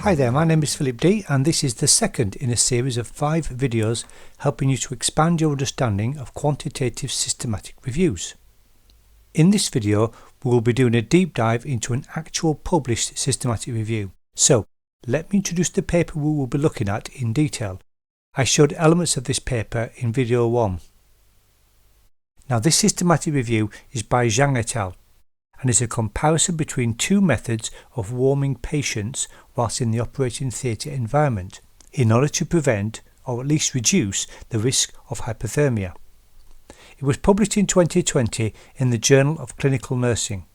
Hi there, my name is Philip D and this is the second in a series of 5 videos helping you to expand your understanding of quantitative systematic reviews. In this video we will be doing a deep dive into an actual published systematic review. So let me introduce the paper we will be looking at in detail. I showed elements of this paper in video 1. Now this systematic review is by Zhang et al. And is a comparison between two methods of warming patients whilst in the operating theatre environment in order to prevent or at least reduce the risk of hypothermia. It was published in 2020 in the Journal of Clinical Nursing.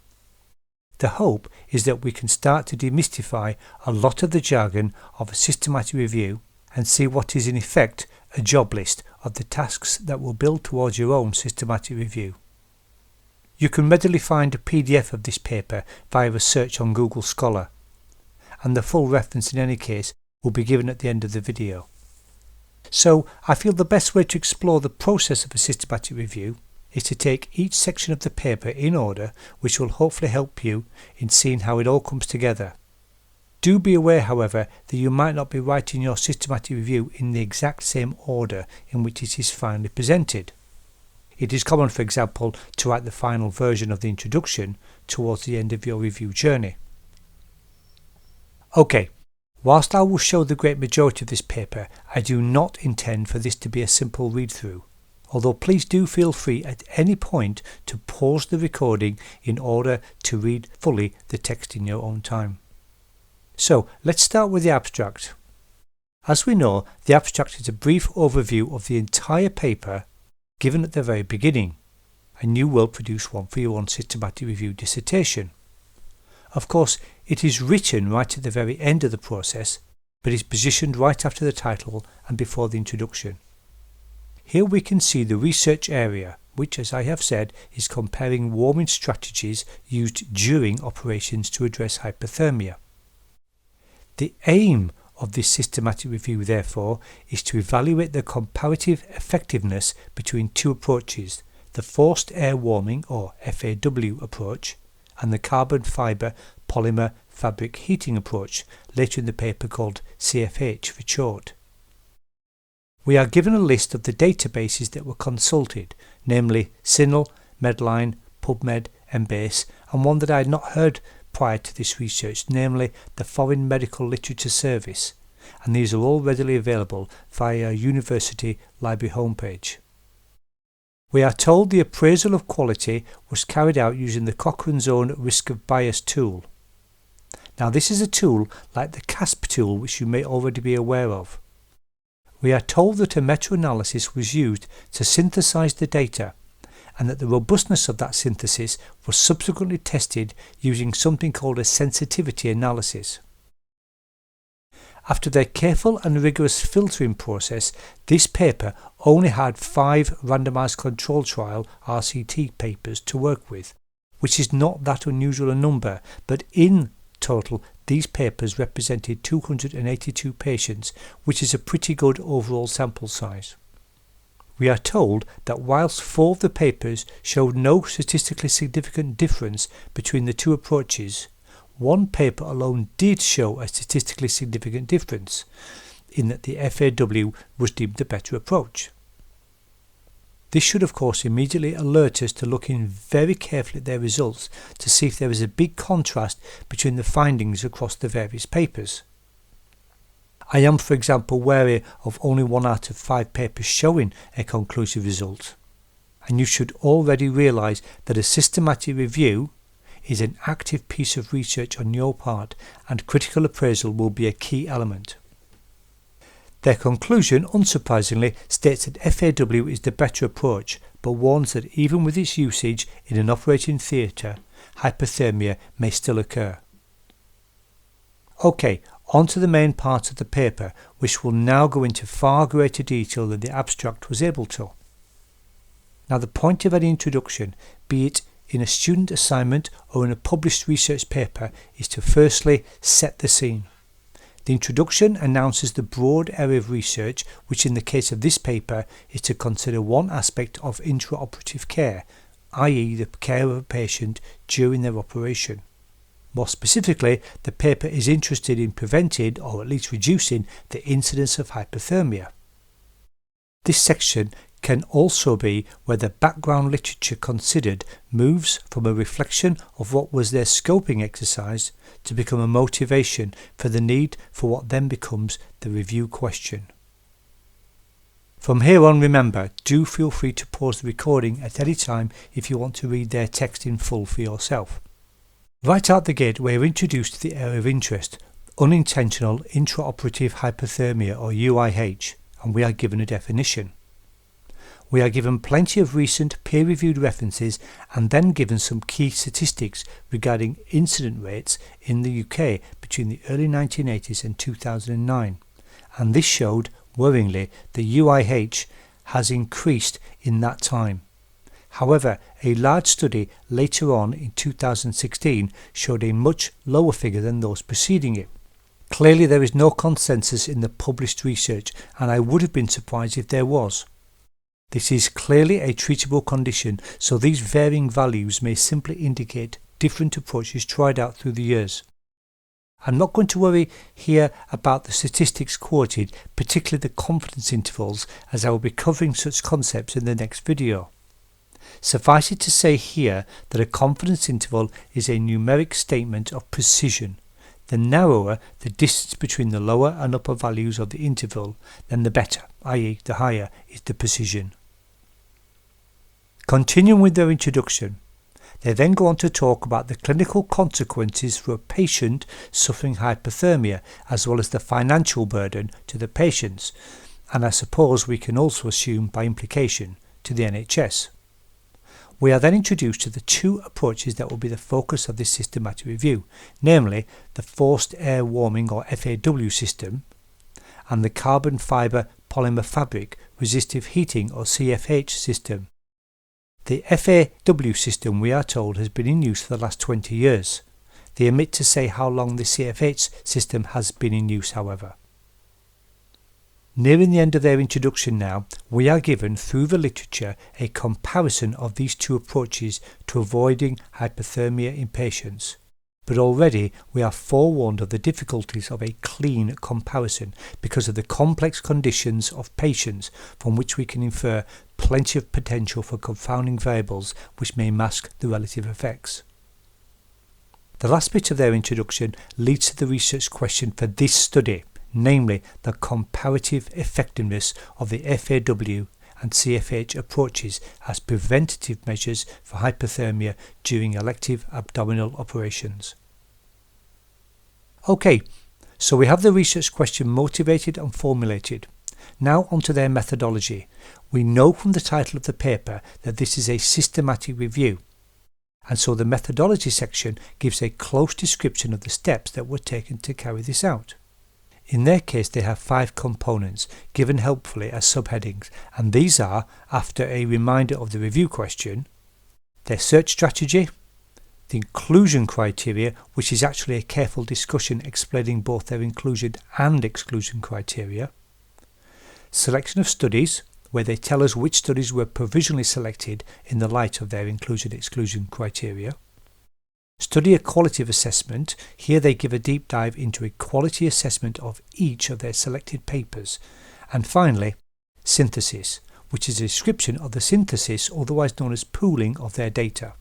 The hope is that we can start to demystify a lot of the jargon of a systematic review and see what is in effect a job list of the tasks that will build towards your own systematic review. You can readily find a PDF of this paper via a search on Google Scholar, and the full reference in any case will be given at the end of the video. So I feel the best way to explore the process of a systematic review is to take each section of the paper in order, which will hopefully help you in seeing how it all comes together. Do be aware, however, that you might not be writing your systematic review in the exact same order in which it is finally presented. It is common, for example, to write the final version of the introduction towards the end of your review journey. Okay, whilst I will show the great majority of this paper, I do not intend for this to be a simple read-through, although please do feel free at any point to pause the recording in order to read fully the text in your own time. So let's start with the abstract. As we know, the abstract is a brief overview of the entire paper given at the very beginning, and you will produce one for your own systematic review dissertation. Of course, it is written right at the very end of the process, but is positioned right after the title and before the introduction. Here we can see the research area, which, as I have said, is comparing warming strategies used during operations to address hypothermia. The aim of this systematic review, therefore, is to evaluate the comparative effectiveness between two approaches, the forced air warming or FAW approach and the carbon fibre polymer fabric heating approach, later in the paper called CFH for short. We are given a list of the databases that were consulted, namely CINAHL, Medline, PubMed, Embase, and one that I had not heard prior to this research, namely the Foreign Medical Literature Service, and these are all readily available via a university library homepage. We are told the appraisal of quality was carried out using the Cochrane's own risk of bias tool. Now this is a tool like the CASP tool, which you may already be aware of. We are told that a meta-analysis was used to synthesize the data, and that the robustness of that synthesis was subsequently tested using something called a sensitivity analysis. After their careful and rigorous filtering process, this paper only had 5 randomized control trial RCT papers to work with, which is not that unusual a number, but in total these papers represented 282 patients, which is a pretty good overall sample size. We are told that whilst 4 of the papers showed no statistically significant difference between the two approaches, one paper alone did show a statistically significant difference, in that the FAW was deemed the better approach. This should of course immediately alert us to looking very carefully at their results to see if there is a big contrast between the findings across the various papers. I am, for example, wary of only 1 out of 5 papers showing a conclusive result, and you should already realise that a systematic review is an active piece of research on your part, and critical appraisal will be a key element. Their conclusion, unsurprisingly, states that FAW is the better approach, but warns that even with its usage in an operating theatre, hypothermia may still occur. Okay, on to the main part of the paper, which will now go into far greater detail than the abstract was able to. Now the point of any introduction, be it in a student assignment or in a published research paper, is to firstly set the scene. The introduction announces the broad area of research, which in the case of this paper is to consider one aspect of intraoperative care, i.e. the care of a patient during their operation. More specifically, the paper is interested in preventing or at least reducing the incidence of hypothermia. This section can also be where the background literature considered moves from a reflection of what was their scoping exercise to become a motivation for the need for what then becomes the review question. From here on, remember, do feel free to pause the recording at any time if you want to read their text in full for yourself. Right out the gate, we are introduced to the area of interest, unintentional intraoperative hypothermia or UIH, and we are given a definition. We are given plenty of recent peer-reviewed references and then given some key statistics regarding incident rates in the UK between the early 1980s and 2009, and this showed, worryingly, the UIH has increased in that time. However, a large study later on in 2016 showed a much lower figure than those preceding it. Clearly there is no consensus in the published research, and I would have been surprised if there was. This is clearly a treatable condition, so these varying values may simply indicate different approaches tried out through the years. I'm not going to worry here about the statistics quoted, particularly the confidence intervals, as I will be covering such concepts in the next video. Suffice it to say here that a confidence interval is a numeric statement of precision. The narrower the distance between the lower and upper values of the interval, then the better, i.e. the higher, is the precision. Continuing with their introduction, they then go on to talk about the clinical consequences for a patient suffering hypothermia, as well as the financial burden to the patients, and I suppose we can also assume by implication to the NHS. We are then introduced to the two approaches that will be the focus of this systematic review, namely the forced air warming or FAW system and the carbon fibre polymer fabric resistive heating or CFH system. The FAW system, we are told, has been in use for the last 20 years. They omit to say how long the CFH system has been in use, however. Nearing the end of their introduction now, we are given through the literature a comparison of these two approaches to avoiding hypothermia in patients. But already we are forewarned of the difficulties of a clean comparison because of the complex conditions of patients from which we can infer plenty of potential for confounding variables which may mask the relative effects. The last bit of their introduction leads to the research question for this study, namely the comparative effectiveness of the FAW and CFH approaches as preventative measures for hypothermia during elective abdominal operations. Okay, so we have the research question motivated and formulated. Now onto their methodology. We know from the title of the paper that this is a systematic review, and so the methodology section gives a close description of the steps that were taken to carry this out. In their case, they have 5 components, given helpfully as subheadings, and these are, after a reminder of the review question, their search strategy, the inclusion criteria, which is actually a careful discussion explaining both their inclusion and exclusion criteria, selection of studies, where they tell us which studies were provisionally selected in the light of their inclusion-exclusion criteria, study a qualitative assessment. Here they give a deep dive into a quality assessment of each of their selected papers. And finally, synthesis, which is a description of the synthesis, otherwise known as pooling, of their data.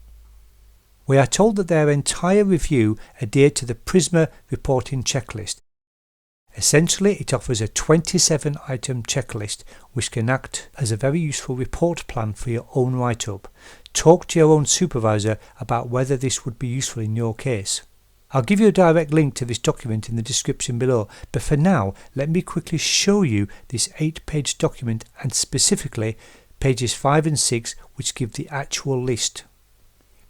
We are told that their entire review adhered to the PRISMA reporting checklist. Essentially, it offers a 27-item checklist which can act as a very useful report plan for your own write-up. Talk to your own supervisor about whether this would be useful in your case. I'll give you a direct link to this document in the description below, but for now, let me quickly show you this 8-page document and specifically pages 5 and 6, which give the actual list.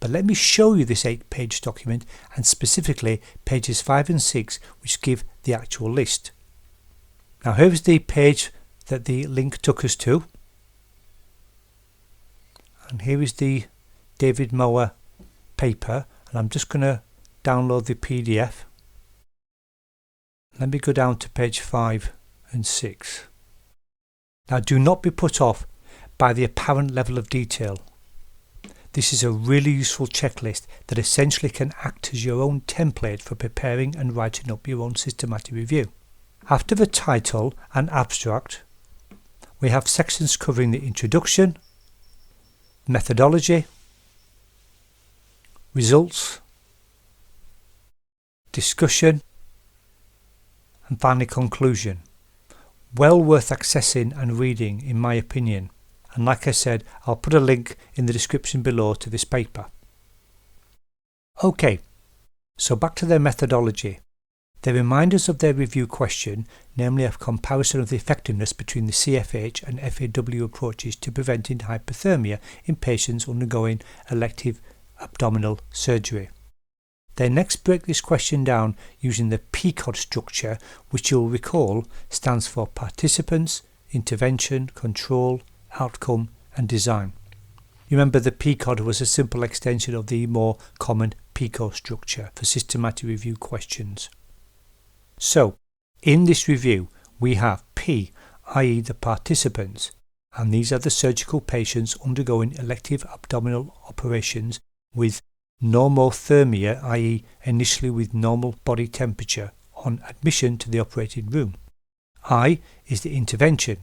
But let me show you this 8-page document and specifically pages 5 and 6, which give the actual list. Now here's the page that the link took us to. And here is the David Mower paper, and I'm just going to download the PDF. Let me go down to page 5 and 6. Now do not be put off by the apparent level of detail. This is a really useful checklist that essentially can act as your own template for preparing and writing up your own systematic review. After the title and abstract, we have sections covering the introduction, methodology, results, discussion, and finally conclusion. Well worth accessing and reading in my opinion, and like I said, I'll put a link in the description below to this paper. Okay, so back to their methodology. They remind us of their review question, namely a comparison of the effectiveness between the CFH and FAW approaches to preventing hypothermia in patients undergoing elective abdominal surgery. They next break this question down using the PCOD structure, which you'll recall stands for Participants, Intervention, Control, Outcome and Design. You remember the PCOD was a simple extension of the more common PICO structure for systematic review questions. So, in this review, we have P, i.e. the participants, and these are the surgical patients undergoing elective abdominal operations with normothermia, i.e. initially with normal body temperature, on admission to the operating room. I is the intervention.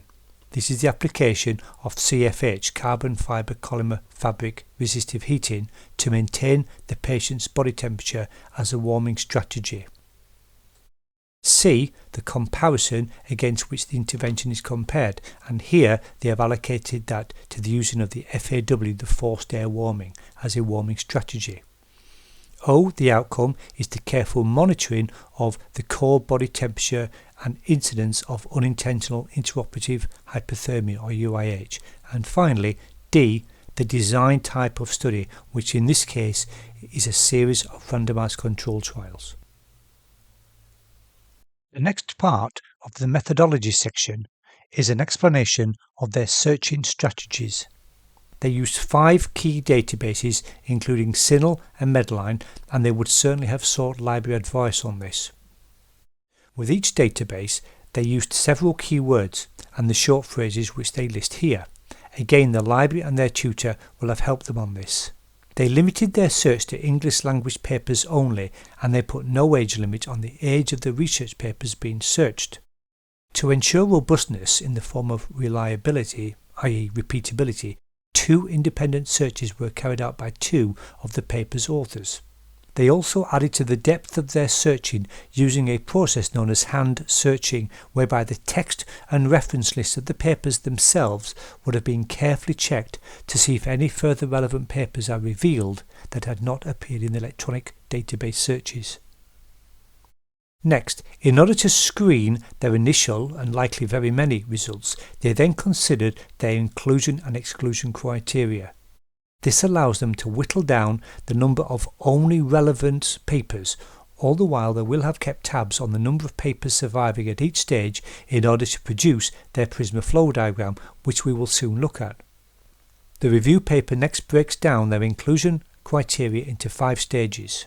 This is the application of CFH, carbon fibre polymer fabric resistive heating, to maintain the patient's body temperature as a warming strategy. C, the comparison against which the intervention is compared, and here they have allocated that to the using of the FAW, the forced air warming, as a warming strategy. O, the outcome, is the careful monitoring of the core body temperature and incidence of unintentional intraoperative hypothermia or UIH. And finally, D, the design type of study, which in this case is a series of randomized control trials. The next part of the methodology section is an explanation of their searching strategies. They used 5 key databases including CINAHL and Medline, and they would certainly have sought library advice on this. With each database, they used several keywords and the short phrases which they list here. Again, the library and their tutor will have helped them on this. They limited their search to English language papers only, and they put no age limit on the age of the research papers being searched. To ensure robustness in the form of reliability, i.e. repeatability, 2 independent searches were carried out by 2 of the paper's authors. They also added to the depth of their searching using a process known as hand searching, whereby the text and reference lists of the papers themselves would have been carefully checked to see if any further relevant papers are revealed that had not appeared in the electronic database searches. Next, in order to screen their initial and likely very many results, they then considered their inclusion and exclusion criteria. This allows them to whittle down the number of only relevant papers. All the while they will have kept tabs on the number of papers surviving at each stage in order to produce their Prisma flow diagram, which we will soon look at. The review paper next breaks down their inclusion criteria into 5 stages.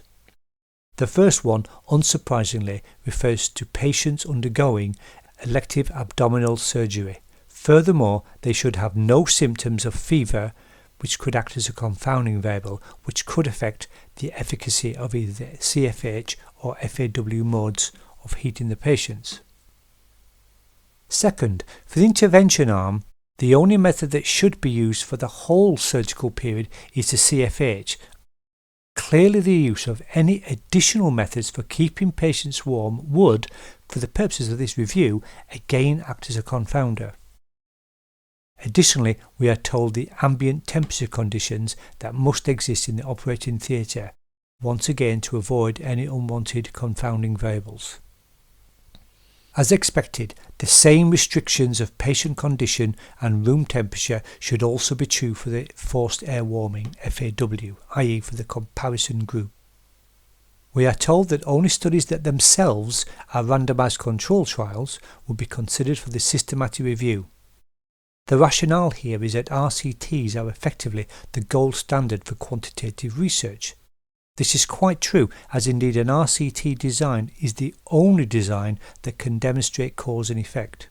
The first one, unsurprisingly, refers to patients undergoing elective abdominal surgery. Furthermore, they should have no symptoms of fever, which could act as a confounding variable, which could affect the efficacy of either the CFH or FAW modes of heating the patients. Second, for the intervention arm, the only method that should be used for the whole surgical period is the CFH. Clearly, the use of any additional methods for keeping patients warm would, for the purposes of this review, again act as a confounder. Additionally, we are told the ambient temperature conditions that must exist in the operating theatre, once again to avoid any unwanted confounding variables. As expected, the same restrictions of patient condition and room temperature should also be true for the forced air warming FAW, i.e. for the comparison group. We are told that only studies that themselves are randomized control trials will be considered for the systematic review. The rationale here is that RCTs are effectively the gold standard for quantitative research. This is quite true, as indeed an RCT design is the only design that can demonstrate cause and effect.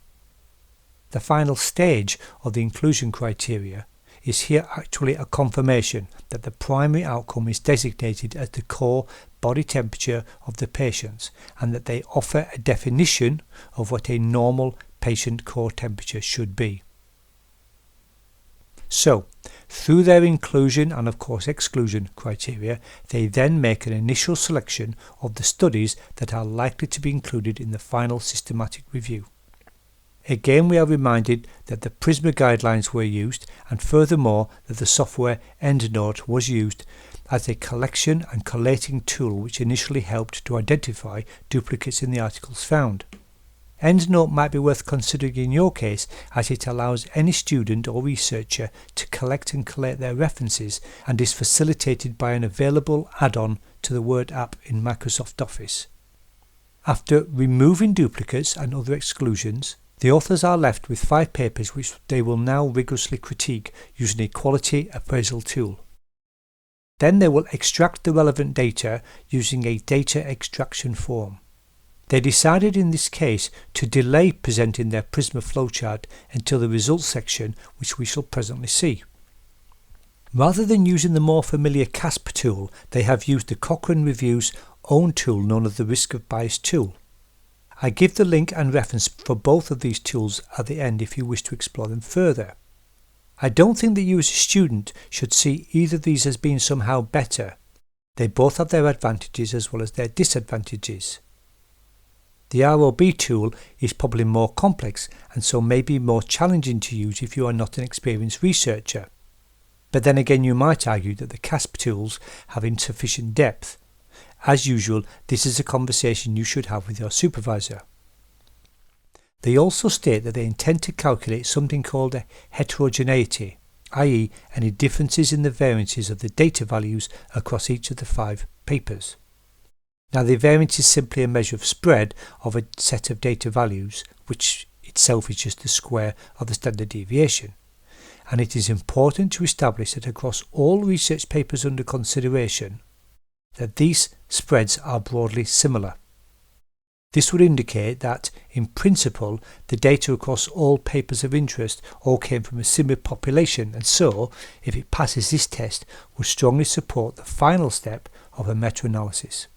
The final stage of the inclusion criteria is here actually a confirmation that the primary outcome is designated as the core body temperature of the patients, and that they offer a definition of what a normal patient core temperature should be. So, through their inclusion and of course exclusion criteria, they then make an initial selection of the studies that are likely to be included in the final systematic review. Again, we are reminded that the PRISMA guidelines were used, and furthermore that the software EndNote was used as a collection and collating tool which initially helped to identify duplicates in the articles found. EndNote might be worth considering in your case, as it allows any student or researcher to collect and collate their references and is facilitated by an available add-on to the Word app in Microsoft Office. After removing duplicates and other exclusions, the authors are left with 5 papers which they will now rigorously critique using a quality appraisal tool. Then they will extract the relevant data using a data extraction form. They decided in this case to delay presenting their PRISMA flowchart until the results section, which we shall presently see. Rather than using the more familiar CASP tool, they have used the Cochrane Review's own tool known as the Risk of Bias tool. I give the link and reference for both of these tools at the end if you wish to explore them further. I don't think that you as a student should see either of these as being somehow better. They both have their advantages as well as their disadvantages. The ROB tool is probably more complex and so may be more challenging to use if you are not an experienced researcher. But then again, you might argue that the CASP tools have insufficient depth. As usual, this is a conversation you should have with your supervisor. They also state that they intend to calculate something called a heterogeneity, i.e. any differences in the variances of the data values across each of the 5 papers. Now, the variance is simply a measure of spread of a set of data values, which itself is just the square of the standard deviation. And it is important to establish that across all research papers under consideration, that these spreads are broadly similar. This would indicate that, in principle, the data across all papers of interest all came from a similar population, and so, if it passes this test, would strongly support the final step of a meta-analysis.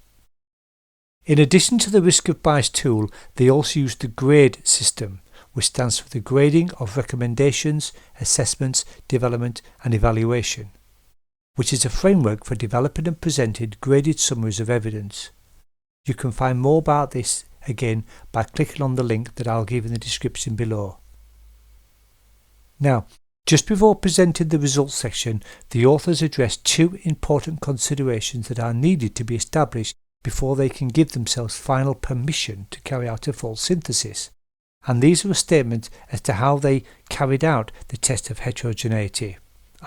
In addition to the risk of bias tool, they also use the GRADE system, which stands for the Grading of Recommendations, Assessments, Development and Evaluation, which is a framework for developing and presenting graded summaries of evidence. You can find more about this again by clicking on the link that I'll give in the description below. Now, just before presenting the results section, the authors address 2 important considerations that are needed to be established before they can give themselves final permission to carry out a full synthesis. And these are a statement as to how they carried out the test of heterogeneity,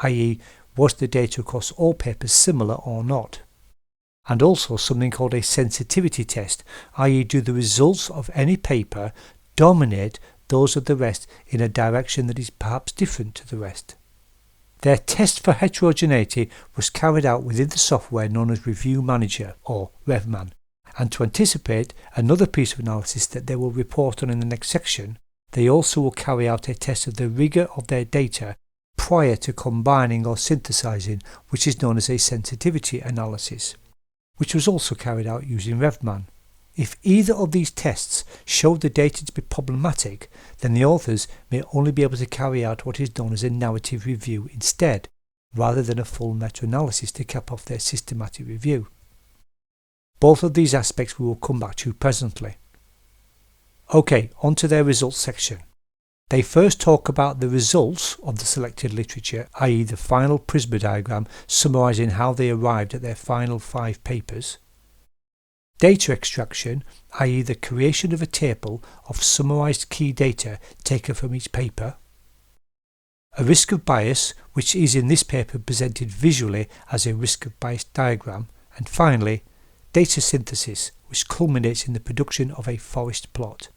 i.e. was the data across all papers similar or not? And also something called a sensitivity test, i.e. do the results of any paper dominate those of the rest in a direction that is perhaps different to the rest? Their test for heterogeneity was carried out within the software known as Review Manager, or RevMan, and to anticipate another piece of analysis that they will report on in the next section, they also will carry out a test of the rigour of their data prior to combining or synthesizing, which is known as a sensitivity analysis, which was also carried out using RevMan. If either of these tests showed the data to be problematic, then the authors may only be able to carry out what is known as a narrative review instead, rather than a full meta-analysis to cap off their systematic review. Both of these aspects we will come back to presently. Okay, on to their results section. They first talk about the results of the selected literature, i.e. the final PRISMA diagram summarising how they arrived at their final 5 papers. Data extraction, i.e. the creation of a table of summarised key data taken from each paper. A risk of bias, which is in this paper presented visually as a risk of bias diagram. And finally, data synthesis, which culminates in the production of a forest plot.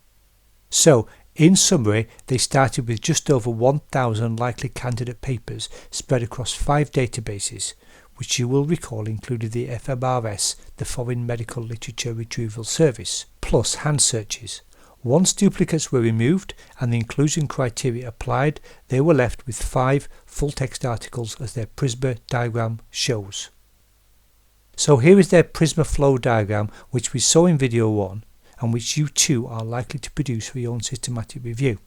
So, in summary, they started with just over 1,000 likely candidate papers spread across 5 databases, which you will recall included the FMRS, the Foreign Medical Literature Retrieval Service, plus hand searches, Once duplicates were removed and the inclusion criteria applied, they were left with 5 full-text articles as their Prisma diagram shows. So here is their Prisma flow diagram, which we saw in video 1 and which you too are likely to produce for your own systematic review.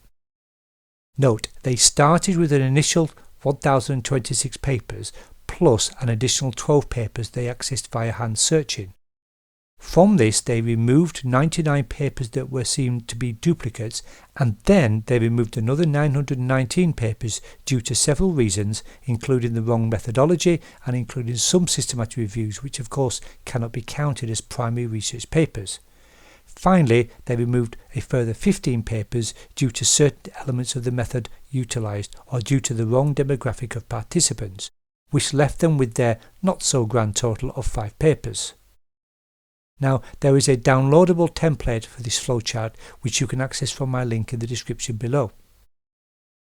Note, they started with an initial 1026 papers plus an additional 12 papers they accessed via hand searching. From this, they removed 99 papers that were seen to be duplicates, and then they removed another 919 papers due to several reasons, including the wrong methodology and including some systematic reviews which of course cannot be counted as primary research papers. Finally, they removed a further 15 papers due to certain elements of the method utilised or due to the wrong demographic of participants, which left them with their not so grand total of 5 papers. Now, there is a downloadable template for this flowchart which you can access from my link in the description below.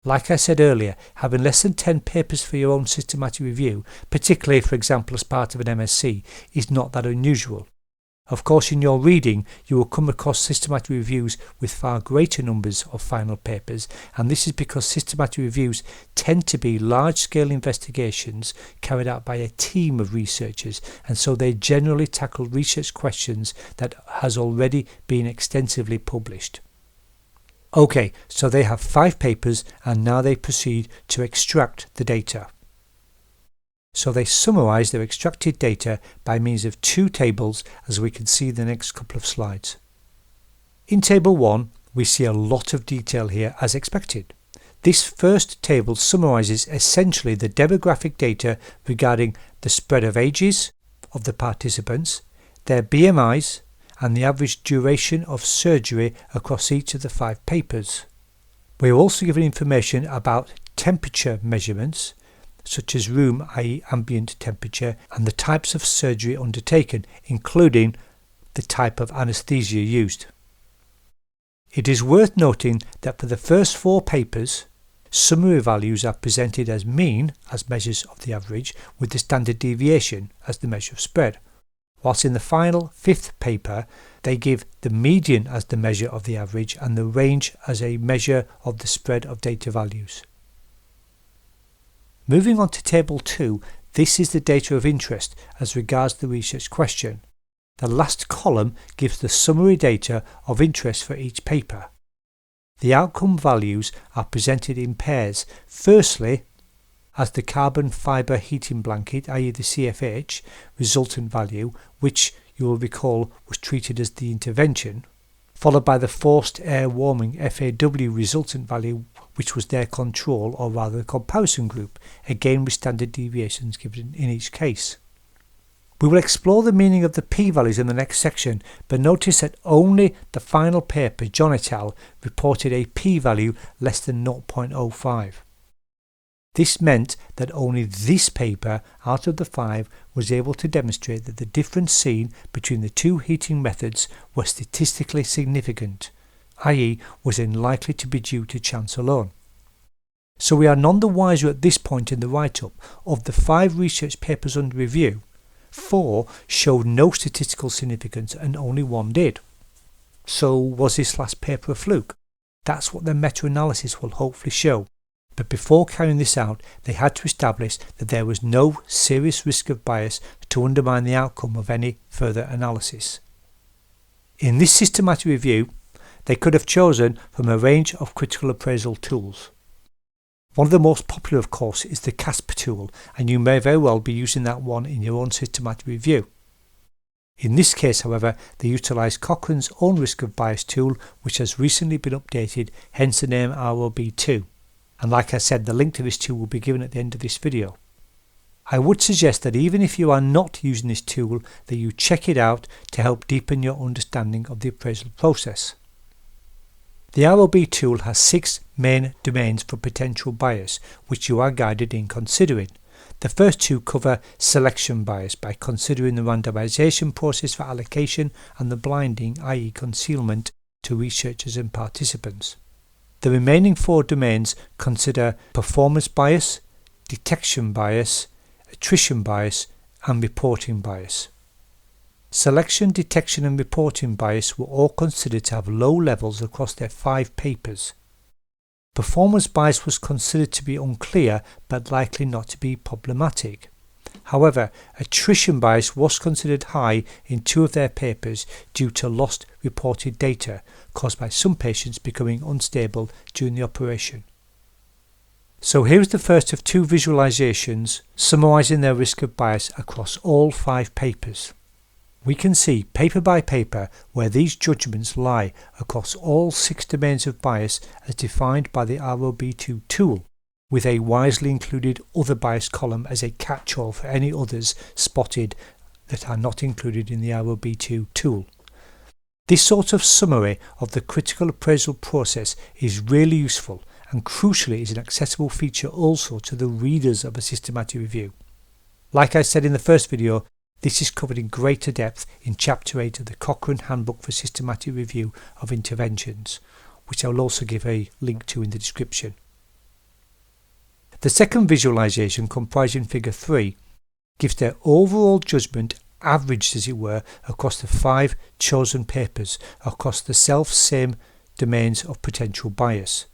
Like I said earlier, having less than 10 papers for your own systematic review, particularly for example as part of an MSc, is not that unusual. Of course, in your reading, you will come across systematic reviews with far greater numbers of final papers, and this is because systematic reviews tend to be large-scale investigations carried out by a team of researchers, and so they generally tackle research questions that has already been extensively published. Okay, so they have 5 papers, and now they proceed to extract the data. So they summarise their extracted data by means of 2 tables, as we can see in the next couple of slides. In table 1, we see a lot of detail here as expected. This first table summarises essentially the demographic data regarding the spread of ages of the participants, their BMIs, and the average duration of surgery across each of the 5 papers. We are also given information about temperature measurements, such as room, i.e. ambient temperature, and the types of surgery undertaken, including the type of anaesthesia used. It is worth noting that for the first 4 papers, summary values are presented as mean as measures of the average, with the standard deviation as the measure of spread, whilst in the final 5th paper they give the median as the measure of the average and the range as a measure of the spread of data values. Moving on to table 2, this is the data of interest as regards the research question. The last column gives the summary data of interest for each paper. The outcome values are presented in pairs. Firstly, as the carbon fibre heating blanket, i.e. the CFH, resultant value, which you will recall was treated as the intervention, followed by the forced air warming FAW resultant value, which was their control, or rather the comparison group, again with standard deviations given in each case. We will explore the meaning of the p-values in the next section, but notice that only the final paper, John et al., reported a p-value less than 0.05. This meant that only this paper out of the 5 was able to demonstrate that the difference seen between the 2 heating methods was statistically significant, i.e. was unlikely to be due to chance alone. So we are none the wiser at this point in the write-up. Of the 5 research papers under review, 4 showed no statistical significance and only 1 did. So was this last paper a fluke? That's what the meta-analysis will hopefully show. But before carrying this out, they had to establish that there was no serious risk of bias to undermine the outcome of any further analysis. In this systematic review, they could have chosen from a range of critical appraisal tools. One of the most popular, of course, is the CASP tool, and you may very well be using that one in your own systematic review. In this case, however, they utilised Cochrane's own risk of bias tool, which has recently been updated, hence the name ROB2. And like I said, the link to this tool will be given at the end of this video. I would suggest that even if you are not using this tool, that you check it out to help deepen your understanding of the appraisal process. The ROB tool has 6 main domains for potential bias, which you are guided in considering. The first 2 cover selection bias by considering the randomization process for allocation and the blinding, i.e. concealment, to researchers and participants. The remaining 4 domains consider performance bias, detection bias, attrition bias, and reporting bias. Selection, detection and reporting bias were all considered to have low levels across their 5 papers. Performance bias was considered to be unclear but likely not to be problematic. However, attrition bias was considered high in 2 of their papers due to lost reported data caused by some patients becoming unstable during the operation. So here's the first of 2 visualizations summarizing their risk of bias across all 5 papers. We can see paper by paper where these judgments lie across all 6 domains of bias as defined by the ROB2 tool, with a wisely included other bias column as a catch-all for any others spotted that are not included in the ROB2 tool. This sort of summary of the critical appraisal process is really useful and crucially is an accessible feature also to the readers of a systematic review. Like I said in the first video, this is covered in greater depth in Chapter 8 of the Cochrane Handbook for Systematic Review of Interventions, which I will also give a link to in the description. The second visualization, comprising Figure 3, gives their overall judgment averaged, as it were, across the 5 chosen papers across the self-same domains of potential bias.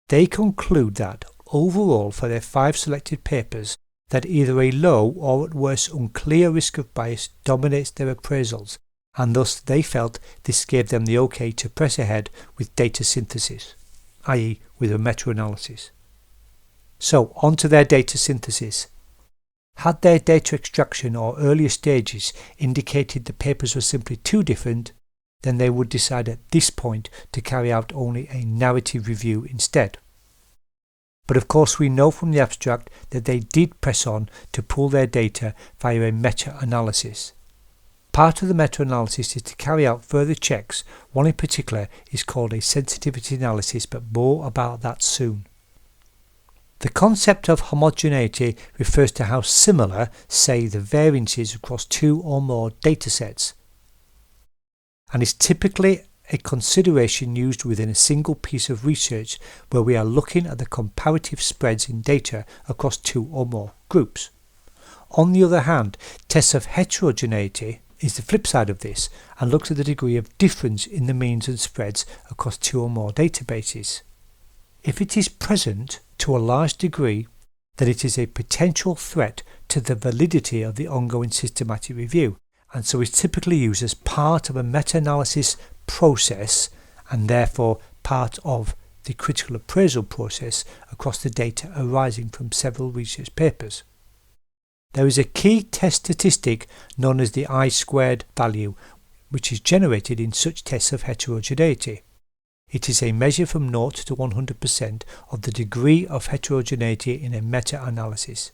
They conclude that, overall for their 5 selected papers, that either a low or at worst unclear risk of bias dominates their appraisals, and thus they felt this gave them the OK to press ahead with data synthesis, i.e. with a meta-analysis. So on to their data synthesis. Had their data extraction or earlier stages indicated the papers were simply too different, then they would decide at this point to carry out only a narrative review instead. But of course we know from the abstract that they did press on to pull their data via a meta-analysis. Part of the meta-analysis is to carry out further checks. One in particular is called a sensitivity analysis, but more about that soon. The concept of homogeneity refers to how similar, say, the variance is across 2 or more datasets, and is typically a consideration used within a single piece of research where we are looking at the comparative spreads in data across 2 or more groups. On the other hand, tests of heterogeneity is the flip side of this and looks at the degree of difference in the means and spreads across 2 or more databases. If it is present to a large degree, then it is a potential threat to the validity of the ongoing systematic review, and so is typically used as part of a meta-analysis process and therefore part of the critical appraisal process across the data arising from several research papers. There is a key test statistic known as the I-squared value, which is generated in such tests of heterogeneity. It is a measure from 0 to 100% of the degree of heterogeneity in a meta-analysis.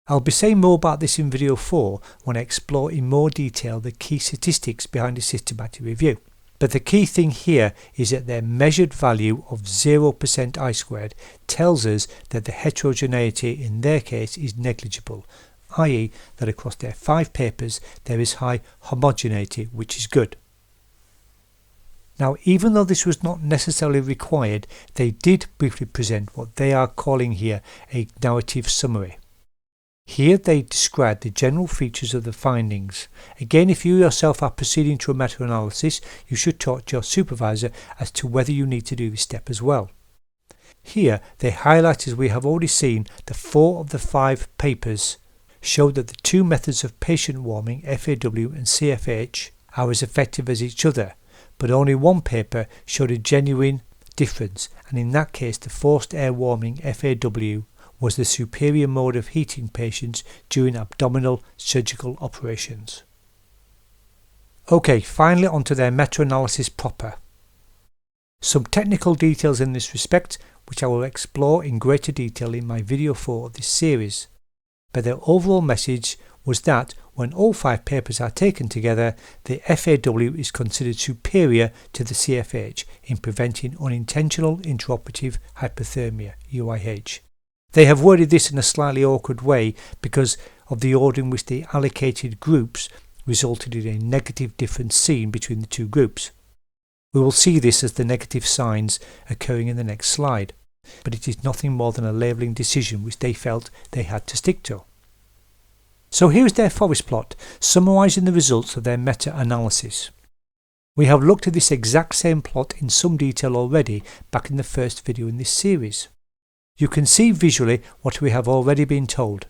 I'll be saying more about this in video 4 when I explore in more detail the key statistics behind a systematic review. But the key thing here is that their measured value of 0% I-squared tells us that the heterogeneity in their case is negligible, i.e. that across their 5 papers there is high homogeneity, which is good. Now, even though this was not necessarily required, they did briefly present what they are calling here a narrative summary. Here they describe the general features of the findings. Again, if you yourself are proceeding to a meta-analysis, you should talk to your supervisor as to whether you need to do this step as well. Here they highlight, as we have already seen, that 4 of the 5 papers show that the 2 methods of patient warming, FAW and CFH, are as effective as each other, but only 1 paper showed a genuine difference, and in that case the forced air warming, FAW, was the superior mode of heating patients during abdominal surgical operations. Okay, finally onto their meta-analysis proper. Some technical details in this respect, which I will explore in greater detail in my video 4 of this series, but their overall message was that when all 5 papers are taken together, the FAW is considered superior to the CFH in preventing unintentional intraoperative hypothermia, UIH. They have worded this in a slightly awkward way because of the order in which the allocated groups resulted in a negative difference seen between the 2 groups. We will see this as the negative signs occurring in the next slide, but it is nothing more than a labelling decision which they felt they had to stick to. So here's their forest plot, summarising the results of their meta-analysis. We have looked at this exact same plot in some detail already back in the first video in this series. You can see visually what we have already been told,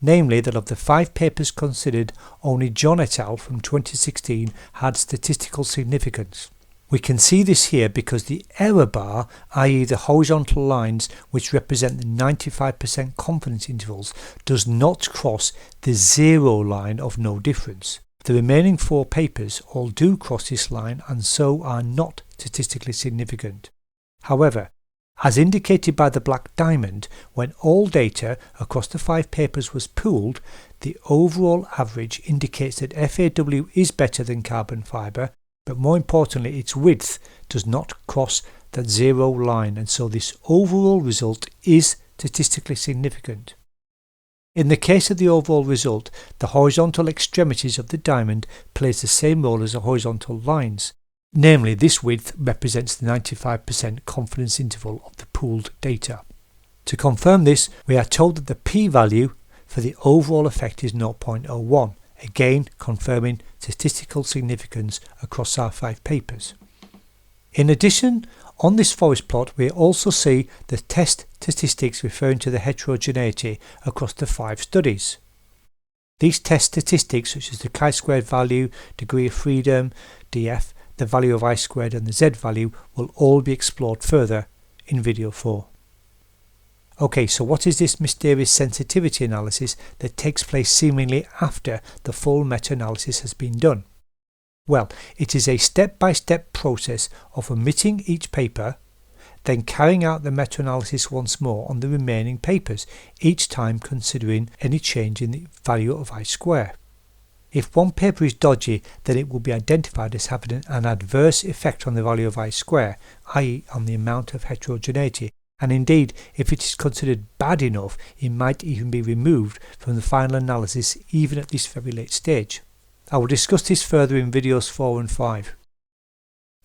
namely that of the 5 papers considered, only John et al. From 2016 had statistical significance. We can see this here because the error bar, i.e. the horizontal lines which represent the 95% confidence intervals, does not cross the 0 line of no difference. The remaining 4 papers all do cross this line and so are not statistically significant. However, as indicated by the black diamond, when all data across the 5 papers was pooled, the overall average indicates that FAW is better than carbon fibre, but more importantly its width does not cross that 0 line, and so this overall result is statistically significant. In the case of the overall result, the horizontal extremities of the diamond plays the same role as the horizontal lines. Namely, this width represents the 95% confidence interval of the pooled data. To confirm this, we are told that the p-value for the overall effect is 0.01, again confirming statistical significance across our 5 papers. In addition, on this forest plot we also see the test statistics referring to the heterogeneity across the 5 studies. These test statistics, such as the chi-squared value, degree of freedom, df, the value of I-squared and the z value, will all be explored further in video 4. Okay, so what is this mysterious sensitivity analysis that takes place seemingly after the full meta-analysis has been done? Well, it is a step-by-step process of omitting each paper, then carrying out the meta-analysis once more on the remaining papers, each time considering any change in the value of I-square. If one paper is dodgy, then it will be identified as having an adverse effect on the value of I-square, i.e. on the amount of heterogeneity, and indeed, if it is considered bad enough, it might even be removed from the final analysis even at this very late stage. I will discuss this further in videos 4 and 5.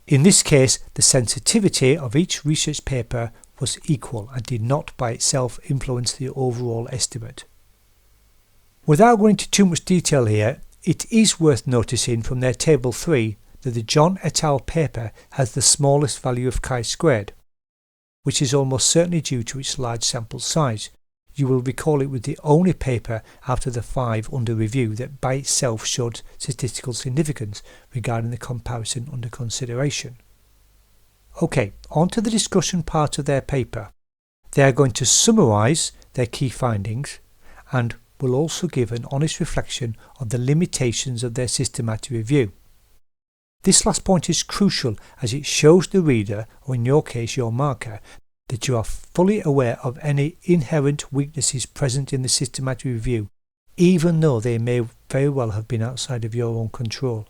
In this case, the sensitivity of each research paper was equal and did not by itself influence the overall estimate. Without going into too much detail here, it is worth noticing from their table 3 that the John et al. Paper has the smallest value of chi-squared, which is almost certainly due to its large sample size. You will recall it was the only paper after the 5 under review that by itself showed statistical significance regarding the comparison under consideration. Okay, on to the discussion part of their paper. They are going to summarise their key findings and will also give an honest reflection of the limitations of their systematic review. This last point is crucial as it shows the reader, or in your case your marker, that you are fully aware of any inherent weaknesses present in the systematic review, even though they may very well have been outside of your own control.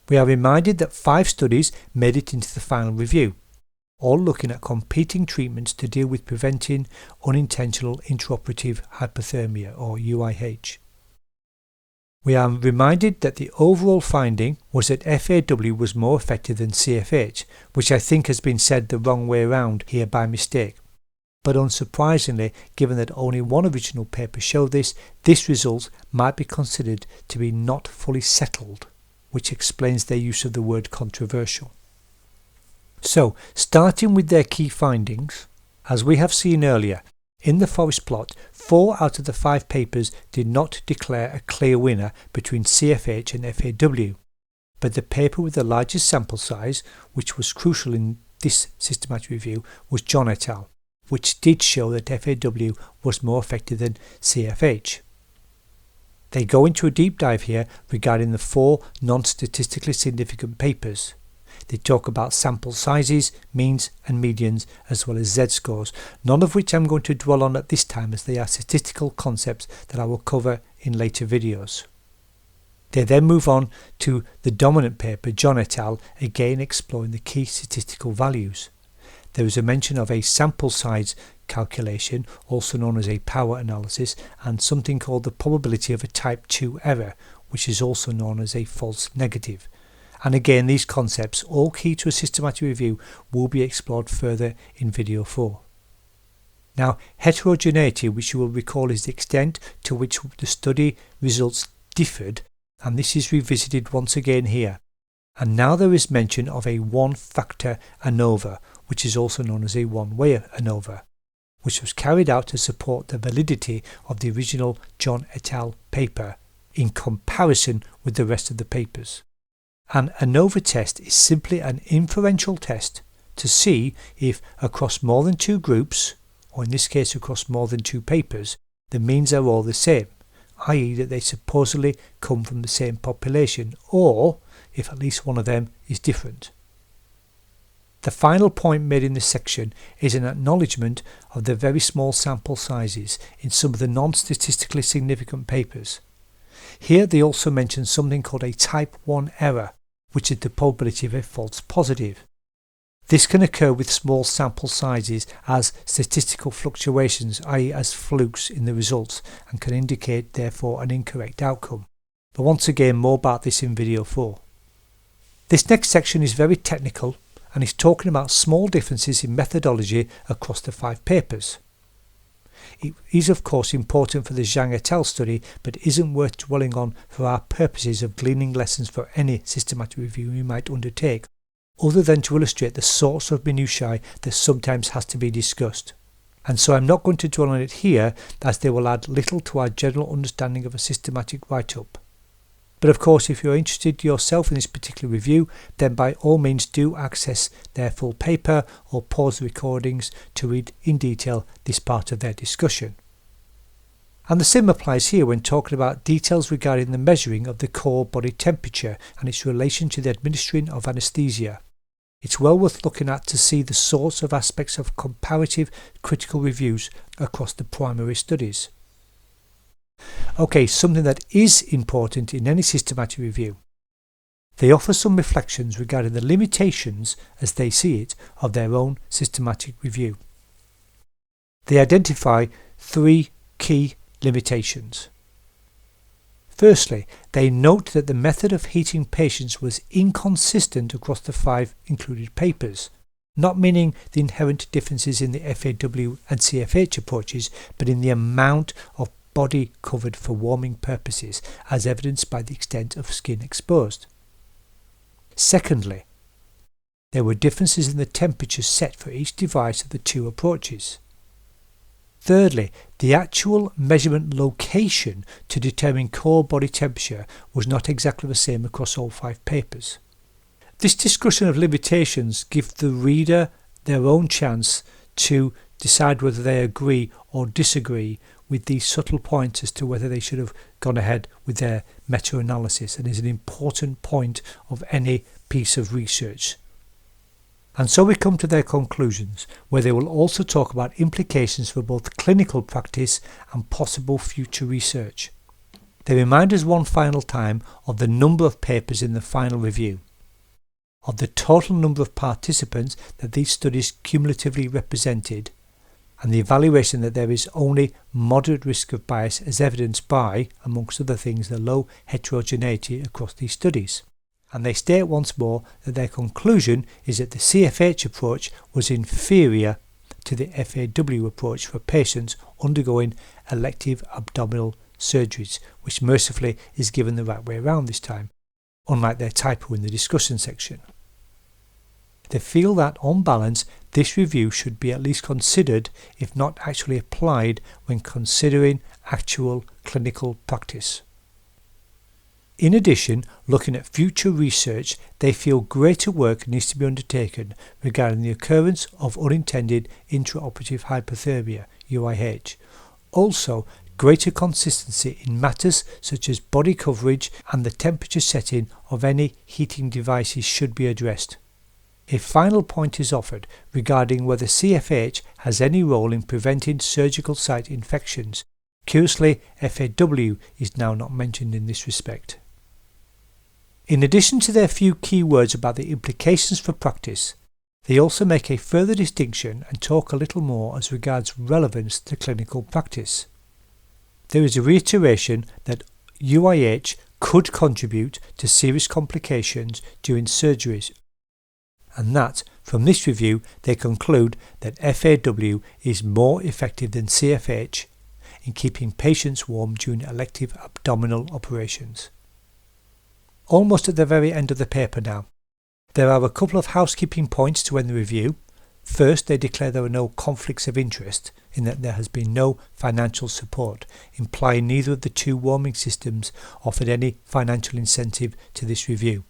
We are reminded that 5 studies made it into the final review, all looking at competing treatments to deal with preventing unintentional intraoperative hypothermia, or UIH. We are reminded that the overall finding was that FAW was more effective than CFH, which I think has been said the wrong way around here by mistake. But unsurprisingly, given that only one original paper showed this, this result might be considered to be not fully settled, which explains their use of the word controversial. So, starting with their key findings, as we have seen earlier, in the forest plot, 4 out of the 5 papers did not declare a clear winner between CFH and FAW, but the paper with the largest sample size, which was crucial in this systematic review, was John et al., which did show that FAW was more effective than CFH. They go into a deep dive here regarding the 4 non-statistically significant papers. They talk about sample sizes, means and medians, as well as z-scores, none of which I'm going to dwell on at this time as they are statistical concepts that I will cover in later videos. They then move on to the dominant paper, John et al., again exploring the key statistical values. There is a mention of a sample size calculation, also known as a power analysis, and something called the probability of a type 2 error, which is also known as a false negative. And again, these concepts, all key to a systematic review, will be explored further in video 4. Now, heterogeneity, which you will recall is the extent to which the study results differed, and this is revisited once again here. And now there is mention of a one-factor ANOVA, which is also known as a one-way ANOVA, which was carried out to support the validity of the original John et al. Paper in comparison with the rest of the papers. An ANOVA test is simply an inferential test to see if across more than two groups, or in this case across more than two papers, the means are all the same, i.e. that they supposedly come from the same population, or if at least one of them is different. The final point made in this section is an acknowledgement of the very small sample sizes in some of the non-statistically significant papers. Here they also mention something called a type 1 error, which is the probability of a false positive. This can occur with small sample sizes as statistical fluctuations, i.e. as flukes in the results, and can indicate therefore an incorrect outcome. But once again, more about this in video 4. This next section is very technical and is talking about small differences in methodology across the 5 papers. It is of course important for the Zhang et al. Study, but isn't worth dwelling on for our purposes of gleaning lessons for any systematic review we might undertake, other than to illustrate the sorts of minutiae that sometimes has to be discussed. And so I'm not going to dwell on it here, as they will add little to our general understanding of a systematic write-up. But of course, if you're interested yourself in this particular review, then by all means do access their full paper or pause the recordings to read in detail this part of their discussion. And the same applies here when talking about details regarding the measuring of the core body temperature and its relation to the administering of anaesthesia. It's well worth looking at to see the sorts of aspects of comparative critical reviews across the primary studies. Okay, something that is important in any systematic review. They offer some reflections regarding the limitations, as they see it, of their own systematic review. They identify 3 key limitations. Firstly, they note that the method of heating patients was inconsistent across the 5 included papers, not meaning the inherent differences in the FAW and CFH approaches, but in the amount of body covered for warming purposes, as evidenced by the extent of skin exposed. Secondly, there were differences in the temperatures set for each device of the 2 approaches. Thirdly, the actual measurement location to determine core body temperature was not exactly the same across all 5 papers. This discussion of limitations gives the reader their own chance to decide whether they agree or disagree with these subtle points as to whether they should have gone ahead with their meta-analysis, and is an important point of any piece of research. And so we come to their conclusions, where they will also talk about implications for both clinical practice and possible future research. They remind us one final time of the number of papers in the final review, of the total number of participants that these studies cumulatively represented, and the evaluation that there is only moderate risk of bias as evidenced by, amongst other things, the low heterogeneity across these studies. And they state once more that their conclusion is that the CFH approach was inferior to the FAW approach for patients undergoing elective abdominal surgeries, which mercifully is given the right way around this time, unlike their typo in the discussion section. They feel that, on balance, this review should be at least considered, if not actually applied, when considering actual clinical practice. In addition, looking at future research, they feel greater work needs to be undertaken regarding the occurrence of unintended intraoperative hypothermia, UIH. Also, greater consistency in matters such as body coverage and the temperature setting of any heating devices should be addressed. A final point is offered regarding whether CFH has any role in preventing surgical site infections. Curiously, FAW is now not mentioned in this respect. In addition to their few key words about the implications for practice, they also make a further distinction and talk a little more as regards relevance to clinical practice. There is a reiteration that UIH could contribute to serious complications during surgeries, and that, From this review, they conclude that FAW is more effective than CFH in keeping patients warm during elective abdominal operations. Almost at the very end of the paper now. There are a couple of housekeeping points to end the review. First, they declare there are no conflicts of interest in that there has been no financial support, implying neither of the two warming systems offered any financial incentive to this review.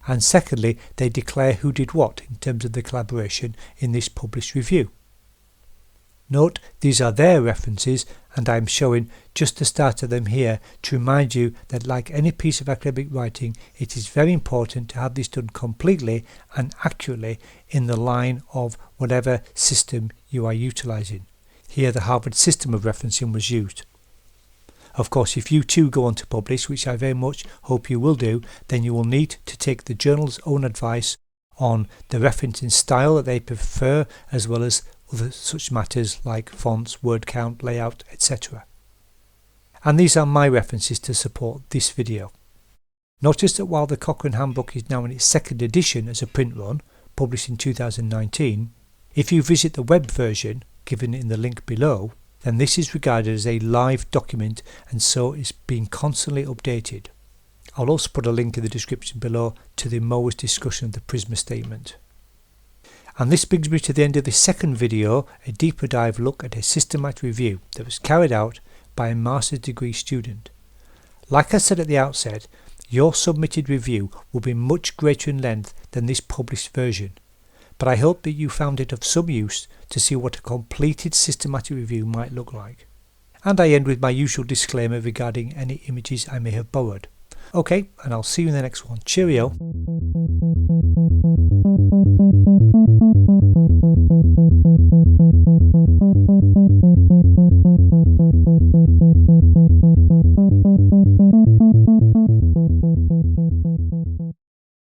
And secondly, they declare who did what in terms of the collaboration in this published review. Note, these are their references, and I am showing just the start of them here to remind you that, like any piece of academic writing, it is very important to have this done completely and accurately in the line of whatever system you are utilizing. Here the Harvard system of referencing was used. Of course, if you too go on to publish, which I very much hope you will do, then you will need to take the journal's own advice on the referencing style that they prefer, as well as other such matters like fonts, word count, layout, etc. And these are my references to support this video. Notice that while the Cochrane Handbook is now in its second edition as a print run, published in 2019, if you visit the web version, given in the link below, then this is regarded as a live document and so is being constantly updated. I'll also put a link in the description below to the MOA's discussion of the PRISMA statement. And this brings me to the end of the second video, a deeper dive look at a systematic review that was carried out by a master's degree student. Like I said at the outset, your submitted review will be much greater in length than this published version, but I hope that you found it of some use to see what a completed systematic review might look like. And I end with my usual disclaimer regarding any images I may have borrowed. Okay, and I'll see you in the next one. Cheerio!